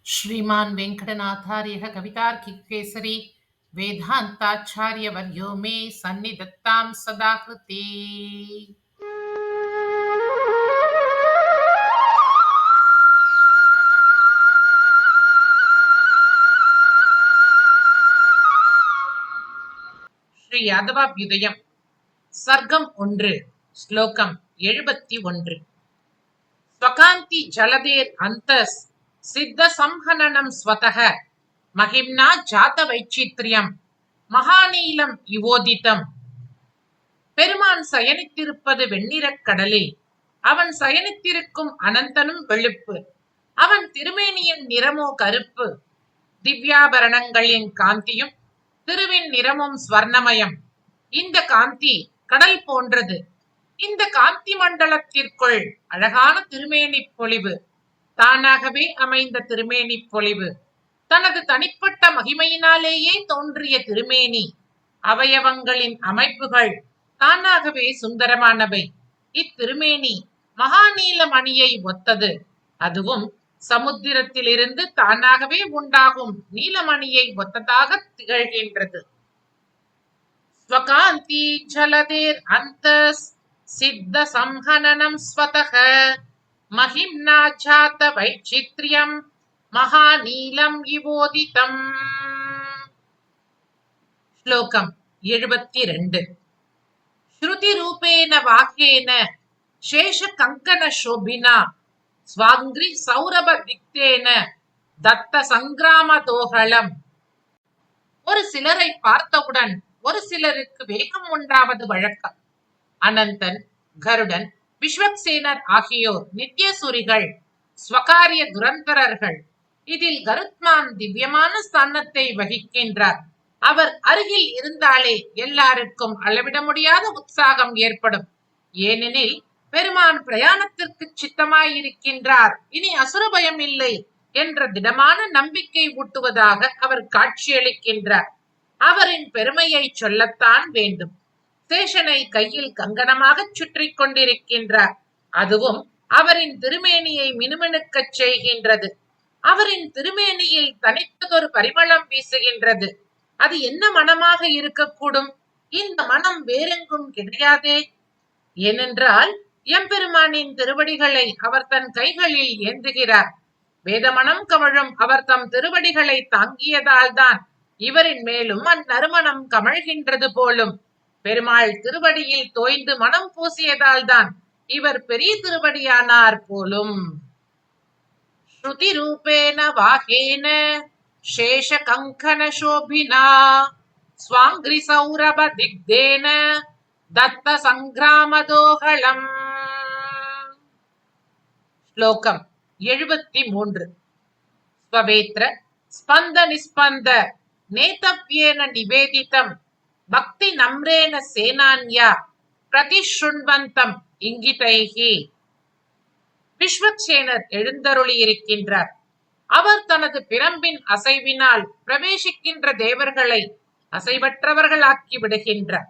श्रीमान् वेङ्कटनाथार्यः कवितार्किकेसरी वेदान्ताचार्यवर्यो मे सन्निधत्तां सदा कृते। ஸ்ரீ யாதவாபியுதயம் சர்க்கம் 1 ஸ்லோகம் 71. ஸ்வகாந்தி ஜலதேர் அந்தஸ் சித்த சம்ஹனனம் ஸ்வதஹ மகிம்னா ஜாத வைச்சித்ரியம் மகாநீலம் இவோதிதம். பெருமான் சயனித்திருப்பது வெண்ணிறக் கடலில், அவன் சயனித்திருக்கும் அனந்தனும் வெளுப்பு, அவன் திருமேனியின் நிறமோ கருப்பு, திவ்யாபரணங்களின் காந்தியும் திருவின் நிறமும் ஸ்வர்ணமயம். இந்த காந்தி கடல் போன்றது. இந்த காந்தி மண்டலத்திற்குள் அழகான திருமேனி பொலிவு, தானாகவே அமைந்த திருமேனி பொலிவு, தனது தனிப்பட்ட மகிமையினாலேயே தோன்றிய திருமேனி, அவயவங்களின் அமைப்புகள் தானாகவே சுந்தரமானவை. இத்திருமேனி மகாநீல மணியை ஒத்தது. அதுவும் சமுத்திரத்திலிருந்து தானாகவே உண்டாகும் நீலமணியை ஒத்ததாக திகழ்கின்றது. ஸ்வகாந்தி ஜலதேர் அந்தஸ் சித்த சம்ஹனனம் ஸ்வதஹ மஹிம்னா ஜாத வைச்சித்ரியம் மகாநீலம் இவோதிதம். ஸ்லோகம் 72. ஸ்ருதி ரூபேன வாக்யேன சேஷ கங்கண சோபினா ஸ்வாங்கிரி சௌரப திக்தேன தத்த சங்கிராமதோகளம். ஒரு சிலரை பார்த்தவுடன் ஒரு சிலருக்கு வேகம் உண்டாவது வழக்கம். அனந்தன், கருடன், விஸ்வக்சேனர் ஆகியோர் நித்யசூரிகள், ஸ்வகாரிய துரந்தரர்கள். இதில் கருத்மான் திவ்யமான ஸ்தானத்தை வகிக்கின்றார். அவர் அருகில் இருந்தாலே எல்லாருக்கும் அளவிட முடியாத உற்சாகம் ஏற்படும். ஏனெனில் பெருமான் பிரயாணத்திற்கு சித்தமாயிருக்கின்றார், இனி அசுர பயம் இல்லை என்ற திடமான நம்பிக்கை ஊட்டுவதாக அவர் காட்சியளிக்கின்றார். அவரின் பெருமையை சொல்லத்தான் வேண்டும். சேஷனை கையில் கங்கணமாக சுற்றி கொண்டிருக்கின்றார். அதுவும் அவரின் திருமேனியை மினுமினுக்கச் செய்கின்றது. அவரின் திருமேனியில் தனித்ததொரு பரிமளம் வீசுகின்றது. அது என்ன மனமாக இருக்கக்கூடும்? இந்த மனம் வேறெங்கும் கிடையாதே. ஏனென்றால் எம்பெருமானின் திருவடிகளை அவர் தன் கைகளில் ஏந்துகிறார். வேதமனம் கமழும் அவர் தம் திருவடிகளை தாங்கியதால்தான் இவரின் மேலும் அந்நறுமணம் கமழ்கின்றது போலும். பெருமாள் திருவடியில் தோய்ந்து மனம் பூசியதால்தான் இவர் பெரிய திருவடியானார் போலும். ஸ்ருதி ரூபேன வாகேன சேஷ கங்கண சோபினா ஸ்வாங்கிரி சௌரப திக்தேன தத்த சங்கிராமதோகளம். ஸ்லோகம் 73. ஸ்வவேத்ர ஸ்பந்த நிஸ்பந்த நேதவ்யேன நிவேதிதம் பக்தி நம்ரேன சேனான்யா பிரதிஷ்ருண்வந்தம் இங்கிதைஹி. விஸ்வக்சேனர் எழுந்தருளி இருக்கின்றார். அவர் தனது பிரம்பின் அசைவினால் பிரவேசிக்கின்ற தேவர்களை அசைவற்றவர்களாக்கி விடுகின்றார்.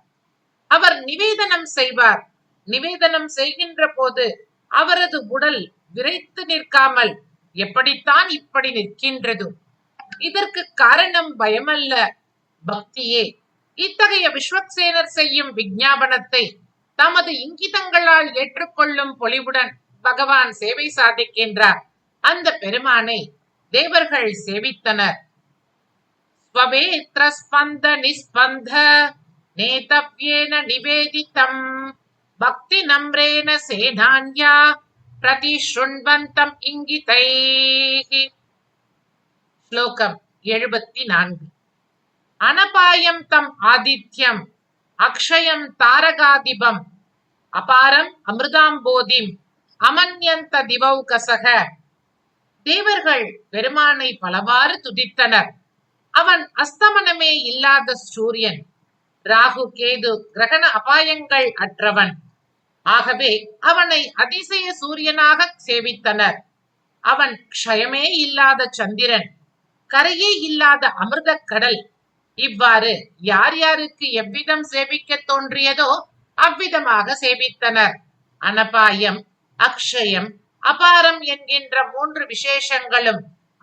அவர் நிவேதனம் செய்வார். நிவேதனம் செய்கின்ற போது அவரது உடல் விரைத்து நிற்காமல் எப்படித்தான் இப்படி நிற்கின்றது? இதற்கு காரணம் பயமல்ல, பக்தியே. இத்தகைய விஸ்வக்சேனர் செய்யும் விஞ்ஞாபனத்தை தமது இங்கிதங்களால் ஏற்றுக்கொள்ளும் பொலிவுடன் பகவான் சேவை சாதிக்கின்றார். அந்த பெருமானை தேவர்கள் சேவித்தனர். ஸ்வவேத்ர ஸ்பந்த நிஸ்பந்த நேதவ்யேன நிவேதிதம் பக்தி நம்ரேன சேனான்யா பிரதிஷ்ருண்வந்தம் இங்கிதைஹி. ஸ்லோகம் 74. அனபாயம் தம் ஆதித்யம் அக்ஷயம் தாரகாதிபம் அபாரம் அமிர்தாம்போதிம் அமன்யந்த திவௌகசக. தேவர்கள் பெருமானை பலவாறு துதித்தனர். அவன் அஸ்தமனமே இல்லாத சூரியன், ராகு கேது கிரகண அபாயங்கள் அற்றவன். ஆகவே அவனை அதிசய சூரியனாக சேவித்தனர். அவன் க்ஷயமே இல்லாத சந்திரன், கரையே இல்லாத அமிர்த கடல். இவ்வாறு யார் யாருக்கு எவ்விதம் சேவிக்க தோன்றியதோ அவ்விதமாக சேவித்தனர். அனபாயம், அக்ஷயம், அபாரம் என்கின்ற 3 விசேஷங்களும்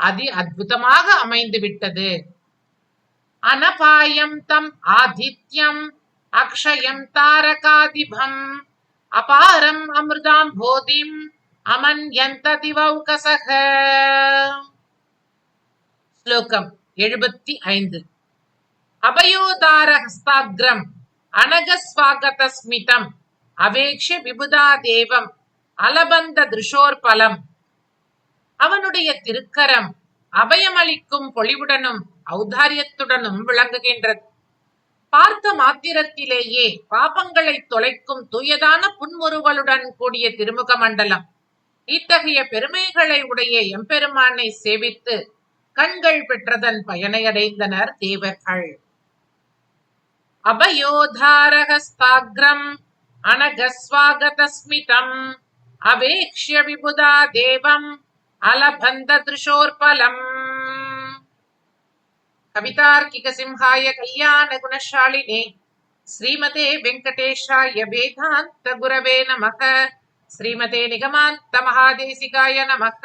அதி அற்புதமாக அமைந்து விட்டது. அனபாயம் தம் ஆதித்யம் அக்ஷயம் தாரகாதிபம் அபாரம் அமிர்தாம் போதிம் அமன்யந்த திவௌகசக. ஸ்லோகம் 75. அபயோதார ஹஸ்தாக்ரம் அனகஸ்வாகதஸ்மிதம் அவேக்ஷ விபுதா தேவம் அலபந்த திருஷோர்பலம். அவனுடைய திருக்கரம் அபயமளிக்கும் பொலிவுடனும் ஔதாரியத்துடனும் விளங்குகின்றது. பார்த்த மாத்திரத்திலேயே பாபங்களை தொலைக்கும் தூயதான புன்முறுவலுடன் கூடிய திருமுக மண்டலம். இத்தகைய பெருமைகளை உடைய எம்பெருமானை சேவித்து கண்கள் பெற்றதன் பயனை அடைந்தனர் தேவர்கள். அபயோதாரஹஸ்தாக்ரம் அனகஸ்வாகதஸ்மிதம் அவேக்ஷ்ய விபுதா தேவம் அலபந்த திருஷோர்பலம். கவிதார்க்கிக சிம்ஹாய கல்யாண குணசாலினே ஸ்ரீமதே வெங்கடேஷாய வேதாந்த குரவே நமக. ஸ்ரீமதே நிகமாந்த மகாதேசிகாய நமக.